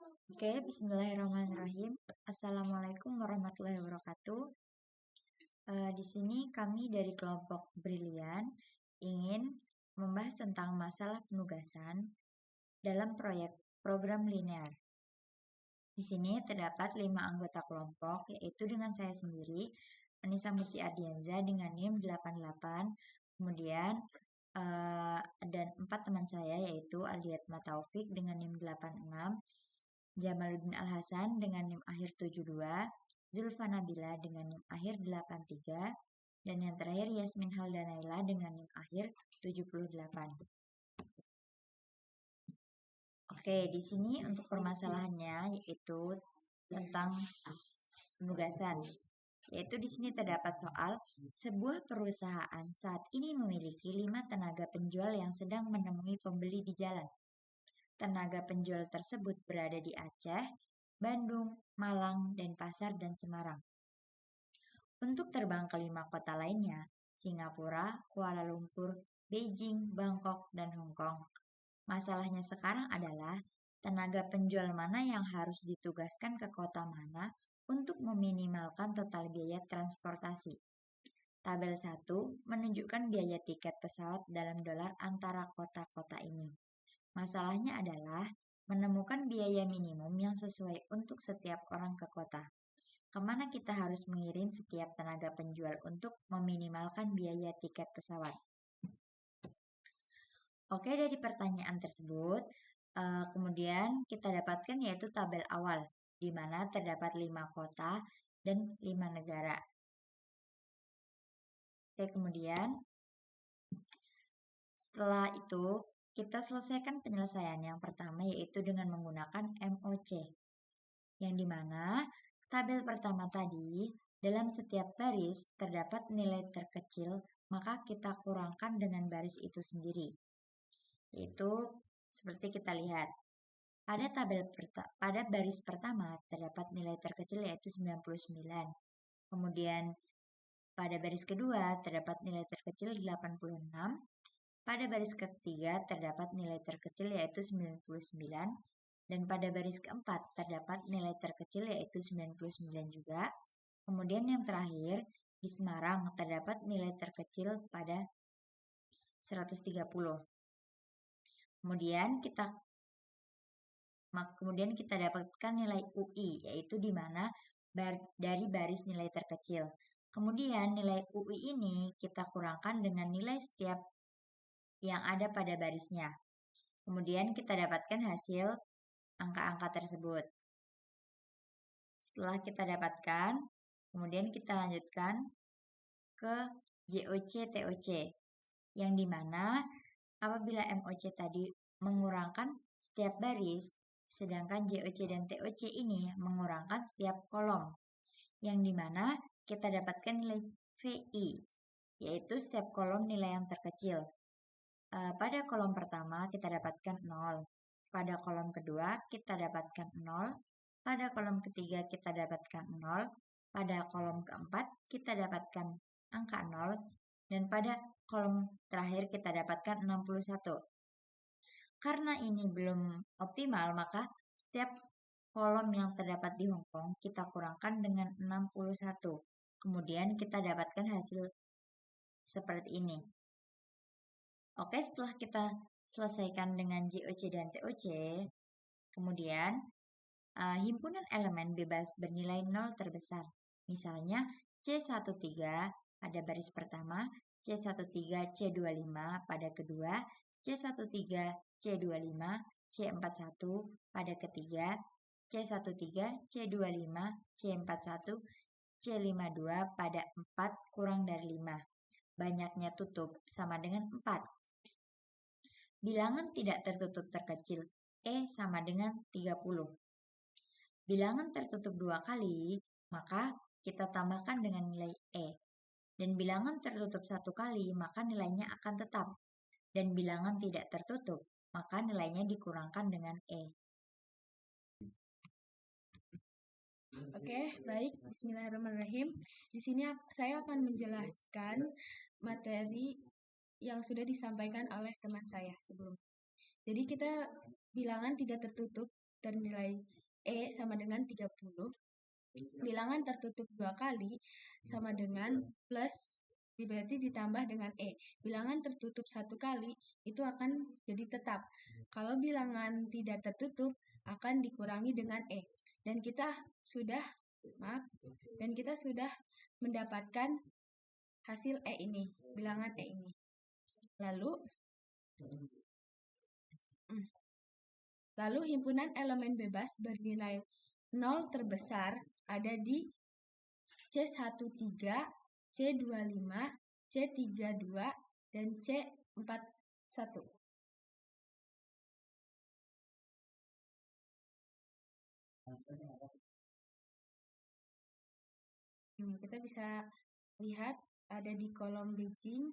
Oke, bismillahirrahmanirrahim. Assalamualaikum warahmatullahi wabarakatuh. Di sini kami dari kelompok Brilian ingin membahas tentang masalah penugasan dalam proyek program linear. Di sini terdapat 5 anggota kelompok, yaitu dengan saya sendiri, Anissa Murti Ardianza dengan NIM 88, kemudian dan 4 teman saya yaitu Aldiatma Taufik dengan NIM 86, Jamaluddin Al-Hasan dengan NIM akhir 72, Zulfa Nabila dengan NIM akhir 83, dan yang terakhir Yasmin Haldanaila dengan NIM akhir 78. Oke, di sini untuk permasalahannya yaitu tentang penugasan. Yaitu di sini terdapat soal sebuah perusahaan saat ini memiliki 5 tenaga penjual yang sedang menemui pembeli di jalan. Tenaga penjual tersebut berada di Aceh, Bandung, Malang, Denpasar, dan Semarang. Untuk terbang ke 5 kota lainnya, Singapura, Kuala Lumpur, Beijing, Bangkok, dan Hong Kong. Masalahnya sekarang adalah tenaga penjual mana yang harus ditugaskan ke kota mana untuk meminimalkan total biaya transportasi. Tabel 1 menunjukkan biaya tiket pesawat dalam dolar antara kota-kota ini. Masalahnya adalah menemukan biaya minimum yang sesuai untuk setiap orang ke kota. Kemana kita harus mengirim setiap tenaga penjual untuk meminimalkan biaya tiket pesawat? Oke, dari pertanyaan tersebut, kemudian kita dapatkan yaitu tabel awal, di mana terdapat 5 kota dan 5 negara. Oke, kemudian setelah itu kita selesaikan penyelesaian yang pertama yaitu dengan menggunakan MOC, yang dimana tabel pertama tadi dalam setiap baris terdapat nilai terkecil, maka kita kurangkan dengan baris itu sendiri. Yaitu seperti kita lihat. Pada baris pertama terdapat nilai terkecil yaitu 99. Kemudian pada baris kedua terdapat nilai terkecil 86. Pada baris ketiga terdapat nilai terkecil yaitu 99. Dan pada baris keempat terdapat nilai terkecil yaitu 99 juga. Kemudian yang terakhir di Semarang terdapat nilai terkecil pada 130. Kemudian kita dapatkan nilai UI, yaitu di mana dari baris nilai terkecil. Kemudian nilai UI ini kita kurangkan dengan nilai setiap yang ada pada barisnya. Kemudian kita dapatkan hasil angka-angka tersebut. Setelah kita dapatkan, kemudian kita lanjutkan ke JOC TOC, yang dimana apabila MOC tadi mengurangkan setiap baris, sedangkan JOC dan TOC ini mengurangkan setiap kolom, yang dimana kita dapatkan nilai VI, yaitu setiap kolom nilai yang terkecil. Pada kolom pertama kita dapatkan 0, pada kolom kedua kita dapatkan 0, pada kolom ketiga kita dapatkan 0, pada kolom keempat kita dapatkan angka 0, dan pada kolom terakhir kita dapatkan 61. Karena ini belum optimal, maka setiap kolom yang terdapat di Hong Kong kita kurangkan dengan 61. Kemudian kita dapatkan hasil seperti ini. Oke, setelah kita selesaikan dengan JOC dan TOC, kemudian himpunan elemen bebas bernilai 0 terbesar. Misalnya C13 pada baris pertama, C13 C25 pada kedua, C13 C25 C41 pada ketiga, C13 C25 C41 C52 pada 4 kurang dari 5. Banyaknya tutup sama dengan 4. Bilangan tidak tertutup terkecil E sama dengan 30. Bilangan tertutup 2 kali, maka kita tambahkan dengan nilai E. Dan bilangan tertutup 1 kali, maka nilainya akan tetap. Dan bilangan tidak tertutup, maka nilainya dikurangkan dengan E. Oke, baik. Bismillahirrahmanirrahim. Di sini saya akan menjelaskan materi yang sudah disampaikan oleh teman saya sebelumnya. Jadi kita bilangan tidak tertutup ternilai E sama dengan 30. Bilangan tertutup 2 kali sama dengan plus, berarti ditambah dengan E. Bilangan tertutup 1 kali itu akan jadi tetap. Kalau bilangan tidak tertutup akan dikurangi dengan E. Dan kita sudah mendapatkan hasil E ini, bilangan E ini. Lalu himpunan elemen bebas bernilai 0 terbesar ada di C13, C25, C32, dan C41. Kita bisa lihat ada di kolom Beijing,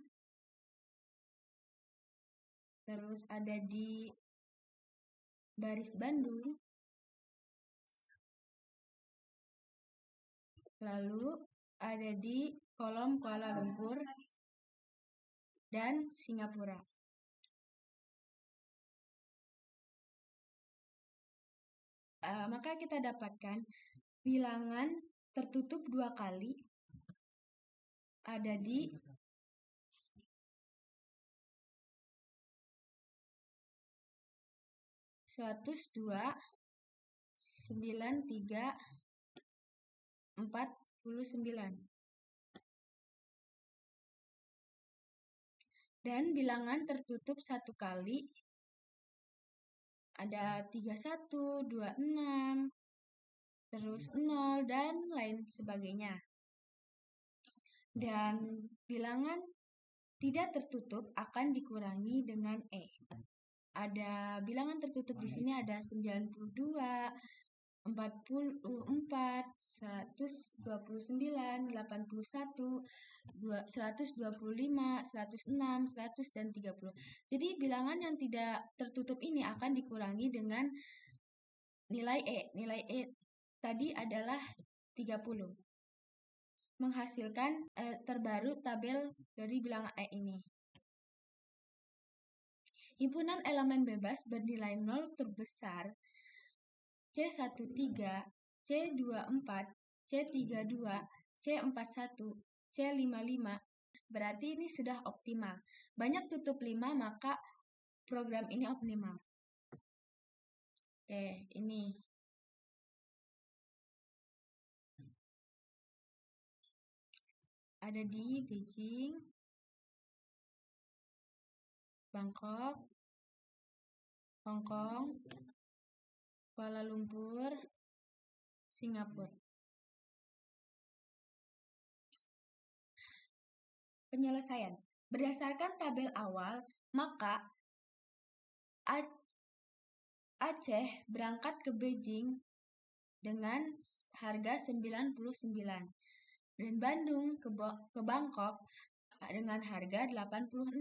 terus ada di baris Bandung, lalu ada di kolom Kuala Lumpur dan Singapura. Maka kita dapatkan bilangan tertutup 2 kali ada di 102, 93, 49. Dan bilangan tertutup 1 kali ada 31, 26, terus 0, dan lain sebagainya. Dan bilangan tidak tertutup akan dikurangi dengan E. Ada bilangan tertutup di sini ada 92, 44, 129, 81, 125, 106, 100, dan 30. Jadi bilangan yang tidak tertutup ini akan dikurangi dengan nilai E. Nilai E tadi adalah 30. Menghasilkan terbaru tabel dari bilangan E ini. Himpunan elemen bebas bernilai 0 terbesar C13, C24, C32, C41, C55. Berarti ini sudah optimal. Banyak tutup 5, maka program ini optimal. Oke, ini. Ada di Beijing, Bangkok, Hong Kong, Kuala Lumpur, Singapura. Penyelesaian. Berdasarkan tabel awal, maka Aceh berangkat ke Beijing dengan harga 99 dan Bandung ke Bangkok dengan harga 86.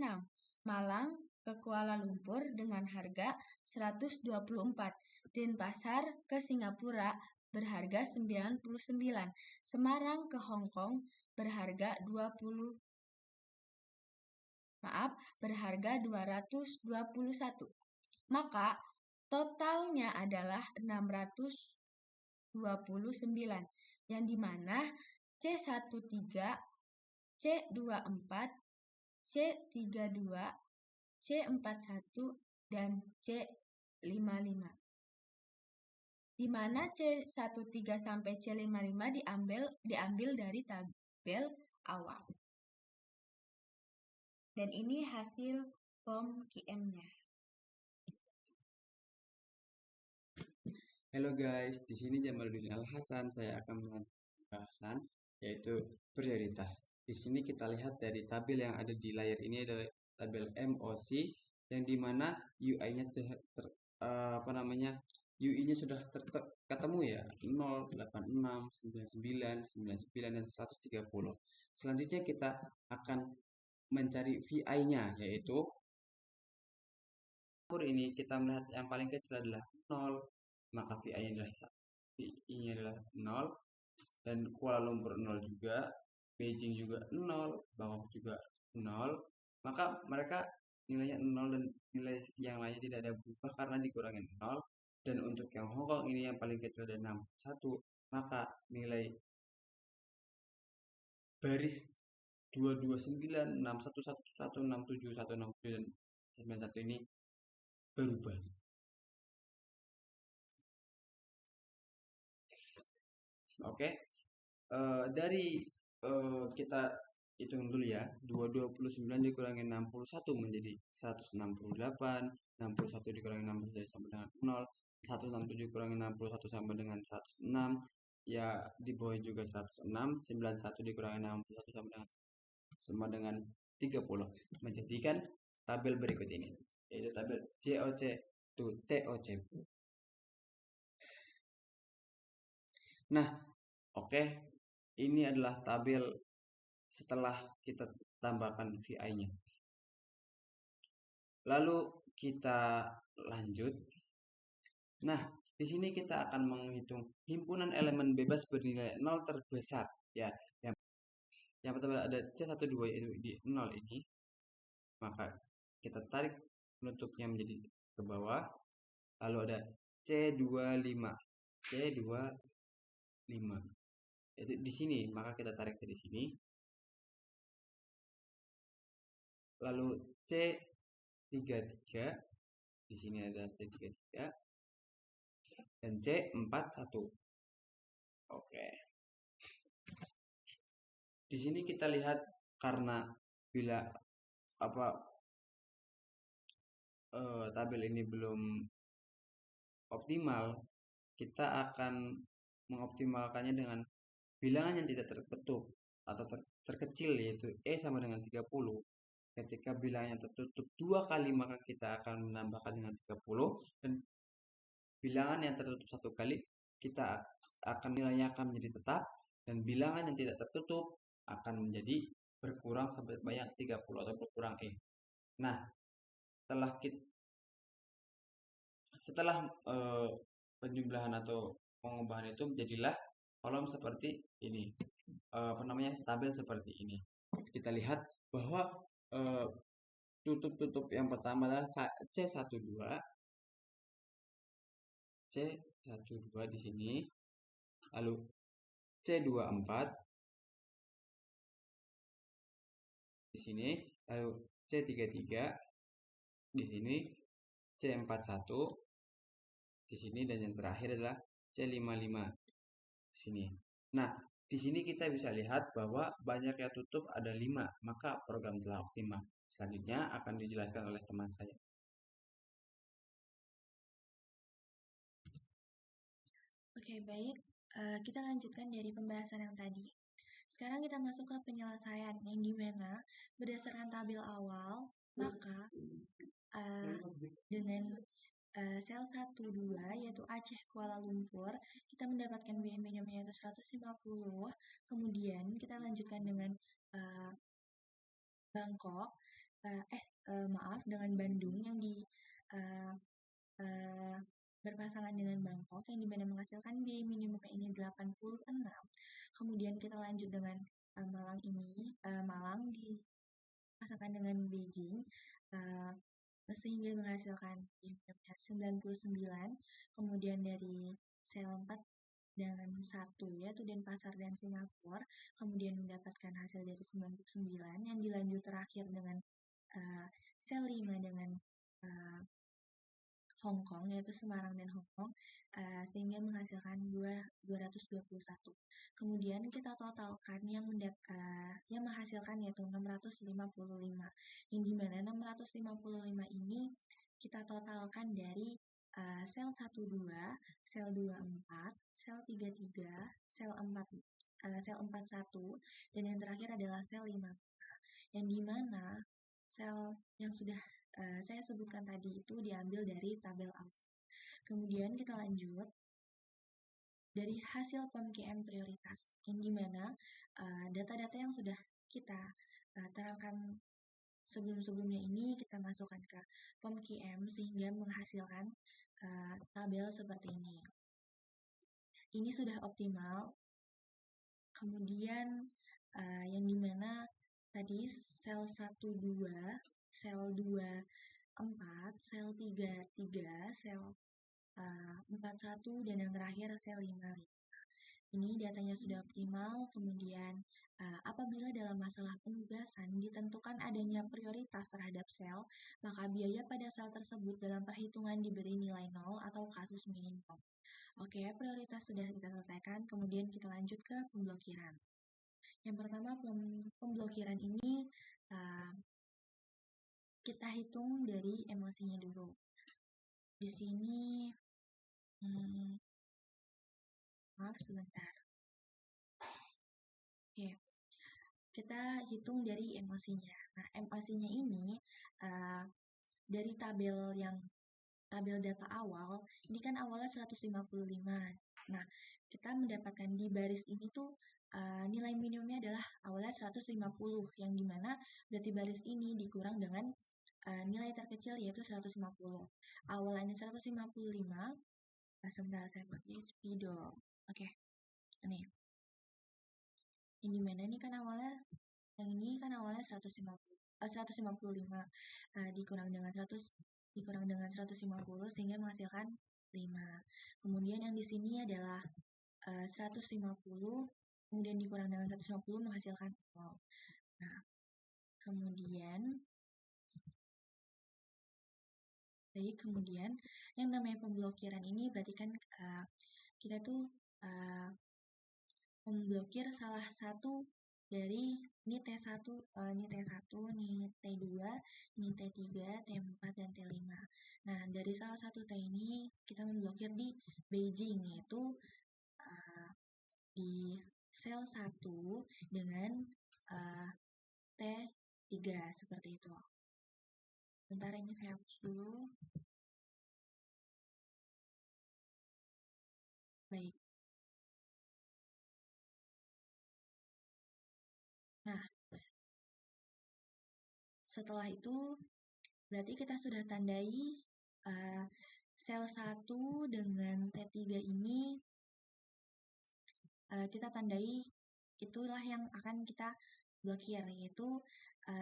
Malang ke Kuala Lumpur dengan harga 124. Denpasar ke Singapura berharga 99. Semarang ke Hong Kong berharga 221. Maka totalnya adalah 629, yang dimana C13, C24, C32, C41, dan C55. Di mana C13 sampai C55 diambil dari tabel awal. Dan ini hasil form QM-nya. Halo guys, di sini Jamaluddin Al Hasan. Saya akan melanjutkan pembahasan yaitu prioritas. Di sini kita lihat dari tabel yang ada di layar ini adalah tabel MOC yang dimana UI-nya UI-nya sudah ketemu ya, 0, 86, 99, 99, dan 130. Selanjutnya kita akan mencari VI-nya, yaitu ini kita melihat yang paling kecil adalah 0, maka VI-nya adalah 0, dan Kuala Lumpur 0 juga, Beijing juga 0, Bangkok juga 0, maka mereka nilainya 0 dan nilai yang lainnya tidak ada berubah karena dikurangi 0, Dan untuk yang Hong Kong ini yang paling kecil ada 61, maka nilai baris 229, 6111, 67, 160 dan 91 ini berubah. Oke, dari kita hitung dulu ya. 229 dikurangi 61 menjadi 168, 61 dikurangi 60 jadi sama dengan 0, 167 dikurangi 61 sama dengan 106, ya di bawah juga 106, 91 dikurangi 61 sama dengan 30, menjadikan tabel berikut ini, yaitu tabel JOC to TOC. Nah, oke, ini adalah tabel setelah kita tambahkan VI-nya. Lalu kita lanjut. Nah, di sini kita akan menghitung himpunan elemen bebas bernilai 0 terbesar. Ya, yang pertama ada C12 yaitu di 0 ini. Maka kita tarik penutupnya menjadi ke bawah. Lalu ada C25. C25. Itu di sini, maka kita tarik dari sini. Lalu C33, di sini ada C33 dan C41. Oke. Di sini kita lihat karena bila tabel ini belum optimal, kita akan mengoptimalkannya dengan bilangan yang tidak tertutup atau terkecil, yaitu E sama dengan 30. Ketika bilangannya tertutup 2 kali, maka kita akan menambahkan dengan 30, dan bilangan yang tertutup 1 kali, kita akan nilainya akan menjadi tetap, dan bilangan yang tidak tertutup akan menjadi berkurang sampai banyak 30 atau berkurang E. Nah, setelah penjumlahan atau pengubahan itu menjadilah kolom seperti ini, tabel seperti ini. Kita lihat bahwa tutup yang pertama adalah C12 di sini, lalu C24 di sini, lalu C33 di sini, C41 di sini, dan yang terakhir adalah C55 di sini. Nah, di sini kita bisa lihat bahwa banyaknya tutup ada 5, maka program telah optimal. Selanjutnya akan dijelaskan oleh teman saya. Oke, baik. Kita lanjutkan dari pembahasan yang tadi. Sekarang kita masuk ke penyelesaian, yang dimana berdasarkan tabel awal, maka dengan sel 12 yaitu Aceh Kuala Lumpur, kita mendapatkan BM minimum yaitu 150. Kemudian kita lanjutkan dengan Bangkok, dengan Bandung yang berpasangan dengan Bangkok, yang dimana menghasilkan biaya minimum ini 86. Kemudian kita lanjut dengan Malang ini, Malang dipasangkan dengan Beijing, sehingga menghasilkan biaya 99. Kemudian dari sel 4 dengan 1 yaitu Denpasar dan Singapura, kemudian mendapatkan hasil dari 99, yang dilanjut terakhir dengan sel 5 dengan Hong Kong, yaitu Semarang dan Hong Kong, sehingga menghasilkan 221. Kemudian kita totalkan yang menghasilkan yaitu 655, yang dimana 655 ini kita totalkan dari sel 12, sel 24, sel 33, sel 41, dan yang terakhir adalah sel 5, yang dimana sel yang sudah saya sebutkan tadi itu diambil dari tabel awal. Kemudian kita lanjut dari hasil POMKM prioritas, yang dimana data-data yang sudah kita terangkan sebelum-sebelumnya ini kita masukkan ke POMKM sehingga menghasilkan tabel seperti ini. Ini sudah optimal. Kemudian yang dimana tadi sel 12, sel 24, sel 33, sel 41 dan yang terakhir sel 55. Ini datanya sudah optimal, kemudian apabila dalam masalah penugasan ditentukan adanya prioritas terhadap sel, maka biaya pada sel tersebut dalam perhitungan diberi nilai 0 atau kasus minimum. Oke, prioritas sudah kita selesaikan, kemudian kita lanjut ke pemblokiran. Yang pertama, pemblokiran ini kita hitung dari emosinya dulu. Di sini, maaf sebentar. Oke, kita hitung dari emosinya. Nah, emosinya ini dari tabel data awal, ini kan awalnya 155. Nah, kita mendapatkan di baris ini tuh nilai minimumnya adalah awalnya 150, yang dimana berarti baris ini dikurang dengan nilai terkecil yaitu 150. Awalnya 155, sebentar saya pakai spidol. Oke, ini. Yang dimana ini kan awalnya, yang ini kan awalnya 155 dikurang dengan 150 sehingga menghasilkan 5. Kemudian yang di sini adalah 150 kemudian dikurang dengan 150 menghasilkan 0. Nah, kemudian yang namanya pemblokiran ini berarti kan kita tuh memblokir salah satu dari ini T1, ini T2, ini T3, T4, dan T5. Nah, dari salah satu T ini kita memblokir di Beijing, yaitu di sel 1 dengan T3, seperti itu. Bentar, ini saya hapus dulu. Baik. Nah, setelah itu berarti kita sudah tandai sel 1 dengan T3 ini kita tandai itulah yang akan kita blokir, yaitu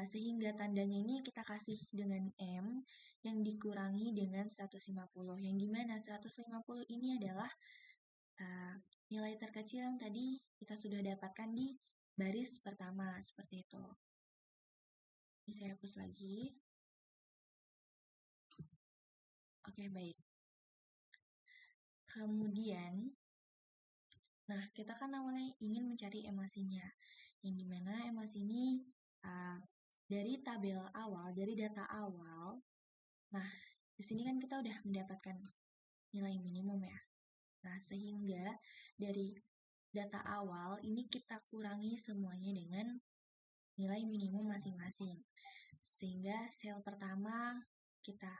sehingga tandanya ini kita kasih dengan M yang dikurangi dengan 150, yang dimana 150 ini adalah nilai terkecil yang tadi kita sudah dapatkan di baris pertama, seperti itu. Ini saya hapus lagi. Oke, baik. Kemudian, nah kita kan awalnya ingin mencari emosinya, yang dimana emosi ini dari tabel awal, dari data awal. Nah, di sini kan kita udah mendapatkan nilai minimum ya. Nah, sehingga dari data awal ini kita kurangi semuanya dengan nilai minimum masing-masing. Sehingga sel pertama kita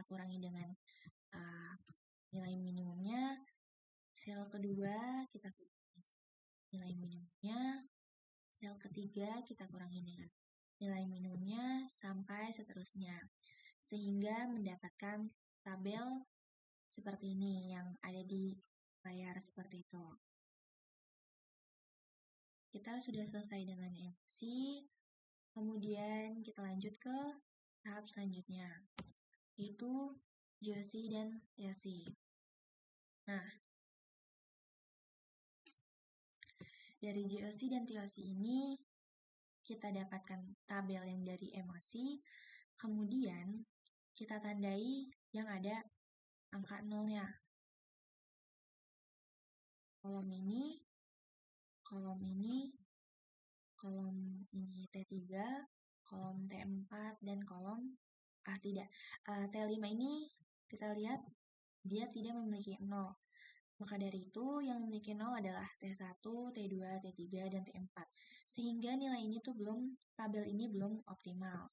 kurangi dengan nilai minimumnya, sel kedua kita kurangi nilai minimumnya, sel ketiga kita kurangi dengan nilai minimumnya, sampai seterusnya. Sehingga mendapatkan tabel seperti ini yang ada di layar seperti itu. Kita sudah selesai dengan emosi, kemudian kita lanjut ke tahap selanjutnya, yaitu GOC dan TOC. Nah, dari GOC dan TOC ini kita dapatkan tabel yang dari emosi, kemudian kita tandai yang ada angka 0-nya. Kolom ini T3, kolom T4, dan kolom T5 ini kita lihat dia tidak memiliki 0. Maka dari itu yang memiliki 0 adalah T1, T2, T3, dan T4. Sehingga nilai ini tuh tabel ini belum optimal.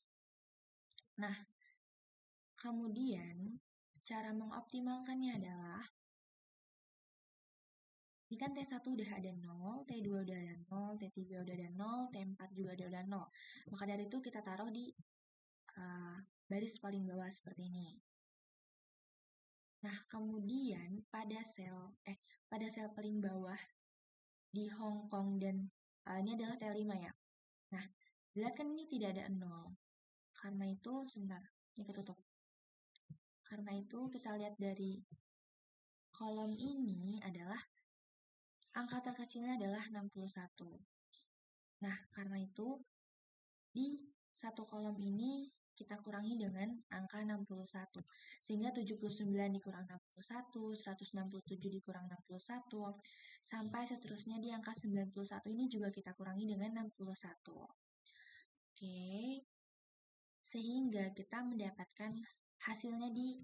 Nah, kemudian cara mengoptimalkannya adalah ini kan T1 udah ada 0, T2 udah ada 0, T3 udah ada 0, T4 juga udah ada 0. Maka dari itu kita taruh di baris paling bawah seperti ini. Nah, kemudian pada sel paling bawah di Hong Kong dan ini adalah T5 ya. Nah, lihat kan ini tidak ada 0. Karena itu, sebentar, ini ketutup. Karena karena itu kita lihat dari kolom ini adalah angka terkecilnya adalah 61. Nah, karena itu di satu kolom ini kita kurangi dengan angka 61. Sehingga 79 dikurang 61, 167 dikurang 61, sampai seterusnya di angka 91 ini juga kita kurangi dengan 61. Oke, sehingga kita mendapatkan hasilnya di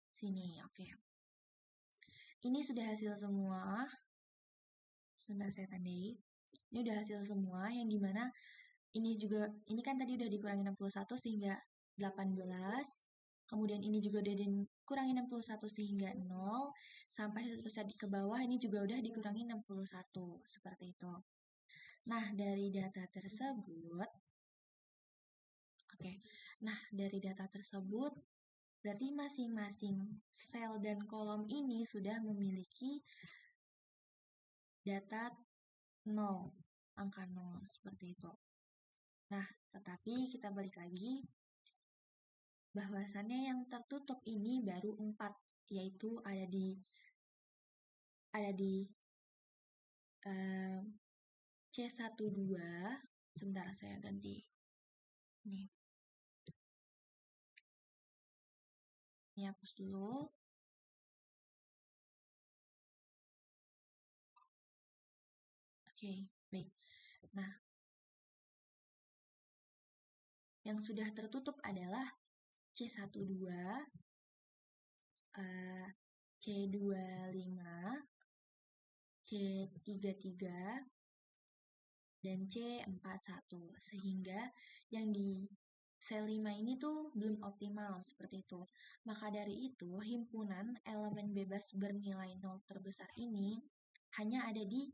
sini. Oke, ini sudah hasil semua. Sebentar saya tandai. Ini udah hasil semua yang dimana ini kan tadi udah dikurangi 61 sehingga 18. Kemudian ini juga udah dikurangi 61 sehingga 0. Sampai seterusnya ke bawah ini juga udah dikurangi 61. Seperti itu. Nah, dari data tersebut, berarti masing-masing sel dan kolom ini sudah memiliki data 0, angka 0, seperti itu. Nah, tetapi kita balik lagi, bahwasannya yang tertutup ini baru 4, yaitu ada di C12. Sebentar saya ganti. Nih. Ini hapus dulu. Oke, baik. Nah, yang sudah tertutup adalah C12, C25, C33, dan C41. Sehingga yang di sel 5 ini tuh belum optimal seperti itu. Maka dari itu, himpunan elemen bebas bernilai 0 terbesar ini hanya ada di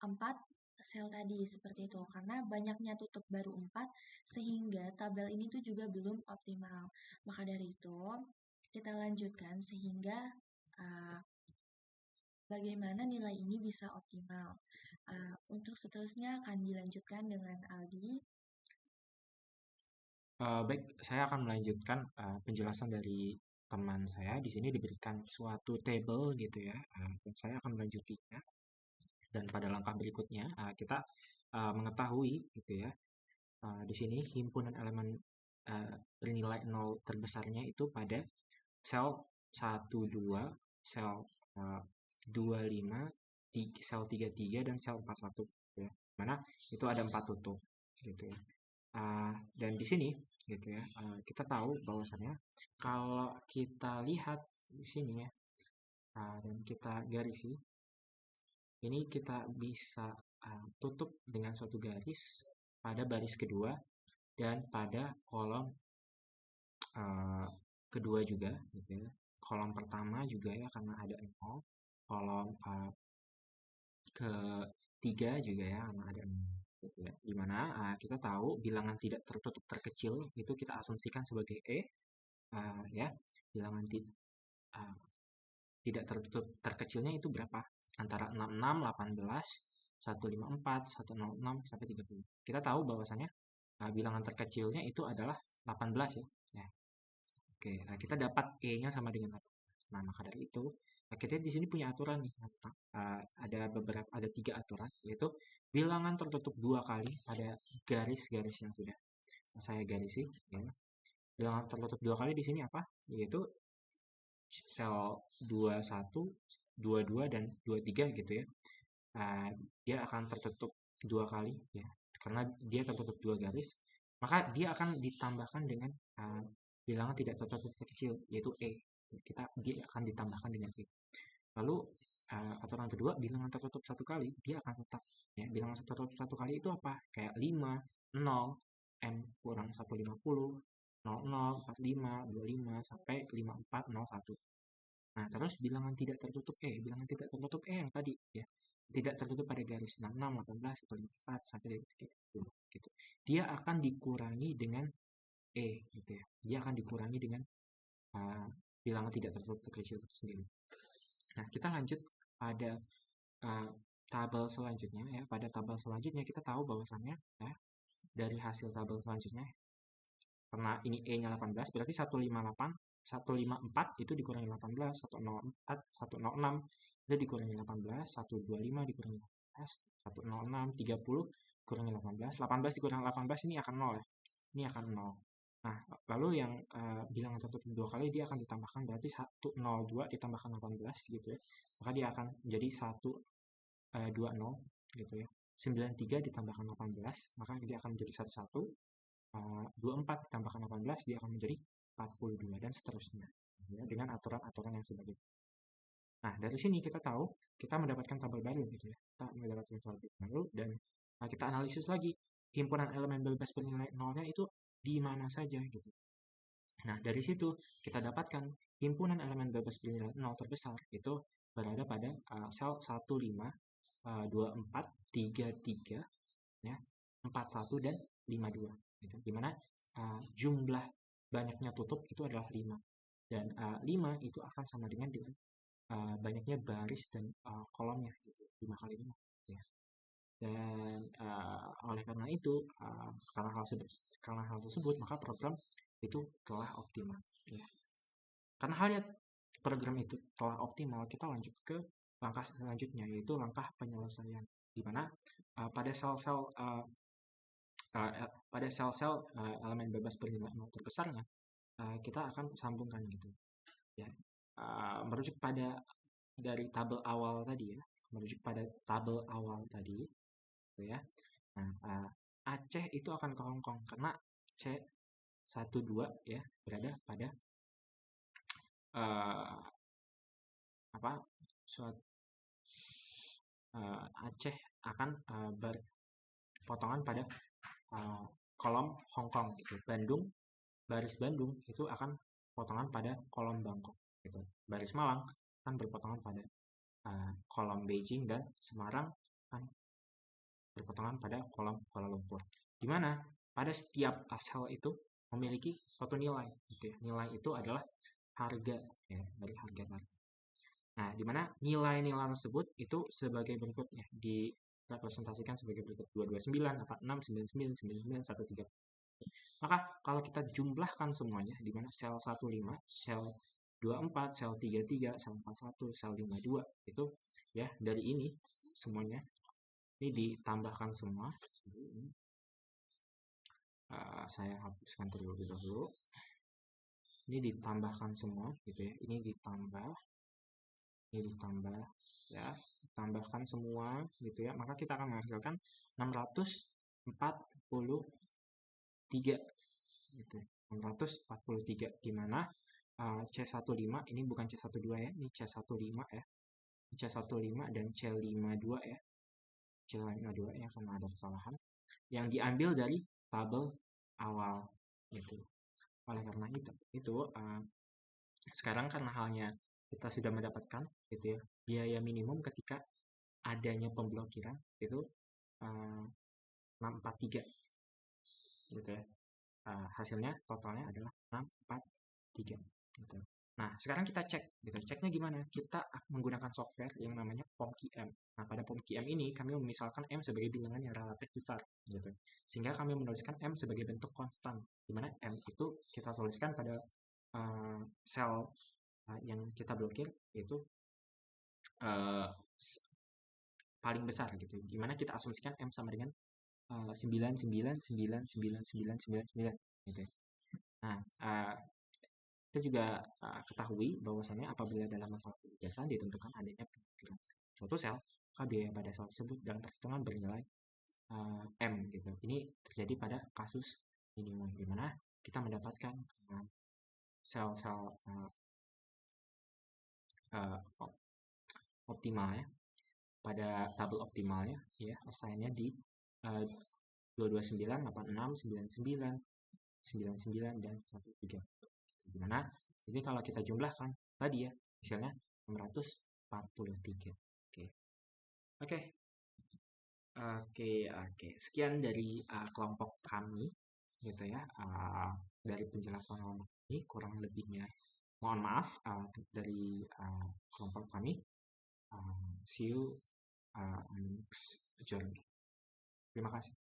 4 sel tadi seperti itu. Karena banyaknya tutup baru 4, sehingga tabel ini tuh juga belum optimal. Maka dari itu, kita lanjutkan sehingga bagaimana nilai ini bisa optimal. Untuk seterusnya akan dilanjutkan dengan Aldi. Baik, saya akan melanjutkan penjelasan dari teman saya. Di sini diberikan suatu table gitu ya, dan saya akan melanjutinya. Dan pada langkah berikutnya kita mengetahui gitu ya, di sini himpunan elemen bernilai 0 terbesarnya itu pada sel 12, sel 25, sel 33, dan sel 41 gitu ya. Mana itu ada 4 tutup gitu ya. Dan di sini gitu ya, kita tahu bahwasannya kalau kita lihat di sini ya, dan kita garisi, ini kita bisa tutup dengan suatu garis pada baris kedua dan pada kolom kedua juga gitu ya. Kolom pertama juga ya karena ada 0, kolom ketiga juga ya karena ada 0 gitu ya. Dimana kita tahu bilangan tidak tertutup terkecil itu kita asumsikan sebagai E, ya. Bilangan tidak tertutup terkecilnya itu berapa? Antara 66, 18, 154, 106, sampai 30. Kita tahu bahwasannya bilangan terkecilnya itu adalah 18 ya. Ya. Oke, nah kita dapat E-nya sama dengan 18. Nah, maka dari itu, kita di sini punya aturan nih. Ada 3 aturan, yaitu bilangan tertutup 2 kali pada garis-garis yang sudah saya garisi. Ya. Bilangan tertutup 2 kali di sini apa? Yaitu sel 21, 22, dan 23 gitu ya. Dia akan tertutup 2 kali ya. Karena dia tertutup 2 garis, maka dia akan ditambahkan dengan bilangan tidak tertutup terkecil yaitu E. Dia akan ditambahkan dengan E. Lalu aturan kedua, bilangan tertutup 1 kali dia akan tetap ya. Bilangan tertutup 1 kali itu apa? Kayak 5, 0, M kurang 150, 00, 45, 25, sampai 54, 01. Nah, terus bilangan tidak tertutup E. Bilangan tidak tertutup E yang tadi ya. Tidak tertutup pada garis 66, 18, 154, sampai gitu. Dia akan dikurangi dengan E gitu ya. Dia akan dikurangi dengan bilangan tidak tertutup terkecil itu sendiri. Nah, kita lanjut pada tabel selanjutnya ya. Pada tabel selanjutnya kita tahu bahwasannya ya, dari hasil tabel selanjutnya karena ini E-nya 18, berarti 154 itu dikurangi 18, 104, 106 itu dikurangi 18, 125 dikurangi 18, 106, 30 kurangi 18, 18 dikurangi 18 ini akan 0 ya. Ini akan 0. Nah, lalu yang bilangan tertutup 2 kali dia akan ditambahkan, berarti 102 ditambahkan 18 gitu ya. Maka dia akan menjadi 120 gitu ya. 93 ditambahkan 18, maka dia akan menjadi 11. 24 ditambahkan 18 dia akan menjadi 42 dan seterusnya ya, dengan aturan-aturan yang sebagainya. Nah, dari sini kita tahu kita mendapatkan tabel baru gitu ya. Kita mendapatkan tabel baru dan kita analisis lagi himpunan elemen bebas bernilai nolnya itu di mana saja gitu. Nah, dari situ kita dapatkan himpunan elemen bebas bernilai 0 terbesar itu berada pada sel 15, 24, 33 ya, 41 dan 52 gitu. Dimana jumlah banyaknya tutup itu adalah 5 dan 5 itu akan sama dengan banyaknya baris dan kolomnya gitu, 5 kali 5 ya. Dan oleh karena itu karena hal tersebut maka program itu telah optimal ya. Karena halnya program itu telah optimal, kita lanjut ke langkah selanjutnya, yaitu langkah penyelesaian, di mana pada sel-sel elemen bebas bernilai 0 terbesarnya kita akan sambungkan gitu ya, merujuk pada dari tabel awal tadi ya, gitu ya. Nah, Aceh itu akan ke Hongkong karena C12 ya berada pada Aceh akan berpotongan pada kolom Hongkong gitu. Baris Bandung itu akan potongan pada kolom Bangkok gitu. Baris Malang akan berpotongan pada kolom Beijing dan Semarang akan berpotongan pada kolom Kuala Lumpur. Di mana pada setiap sel itu memiliki suatu nilai gitu ya. Nilai itu adalah harga ya, dari harga target. Nah, di mana nilai-nilai tersebut itu sebagai berikutnya direpresentasikan sebagai berikut 229, 46, 99, 99, 130. Maka kalau kita jumlahkan semuanya di mana sel 15, sel 24, sel 33, sel 41, sel 52 itu ya dari ini semuanya ini ditambahkan semua. Saya hapuskan terlebih dahulu. Ini ditambahkan semua gitu ya. Ini ditambah ya, tambahkan semua gitu ya. Maka kita akan menghasilkan 643 gitu. 643 di mana C15 ini bukan C12 ya, ini C15 ya. C15 dan C52 ya. C52 ya karena ada kesalahan yang diambil dari tabel awal gitu. Oleh karena itu sekarang karena halnya kita sudah mendapatkan gitu ya biaya minimum ketika adanya pemblokiran itu 643 gitu ya. Hasilnya totalnya adalah 643 gitu. Nah, sekarang kita cek gitu. Ceknya gimana? Kita menggunakan software yang namanya POMQM. Nah, pada POMQM ini kami memisalkan M sebagai bilangan yang relatif besar gitu. Sehingga kami menuliskan M sebagai bentuk konstan, di mana M itu kita tuliskan pada sel yang kita blokir yaitu paling besar gitu. Di mana kita asumsikan M sama dengan 9999999 gitu. Nah, kita juga ketahui bahwasannya apabila dalam masalah penugasan ditentukan adanya pemblokiran suatu sel, maka biaya pada sel tersebut dalam perhitungan bernilai M gitu. Ini terjadi pada kasus minimum di mana kita mendapatkan sel-sel optimal ya. Pada tabel optimalnya ya, assign-nya di 229, 86, 99, 99 dan 13. Dimana jadi kalau kita jumlahkan tadi ya hasilnya 643. Oke. Sekian dari kelompok kami gitu ya, dari penjelasan kelompok ini kurang lebihnya mohon maaf dari kelompok kami. See you on next journey. Terima kasih.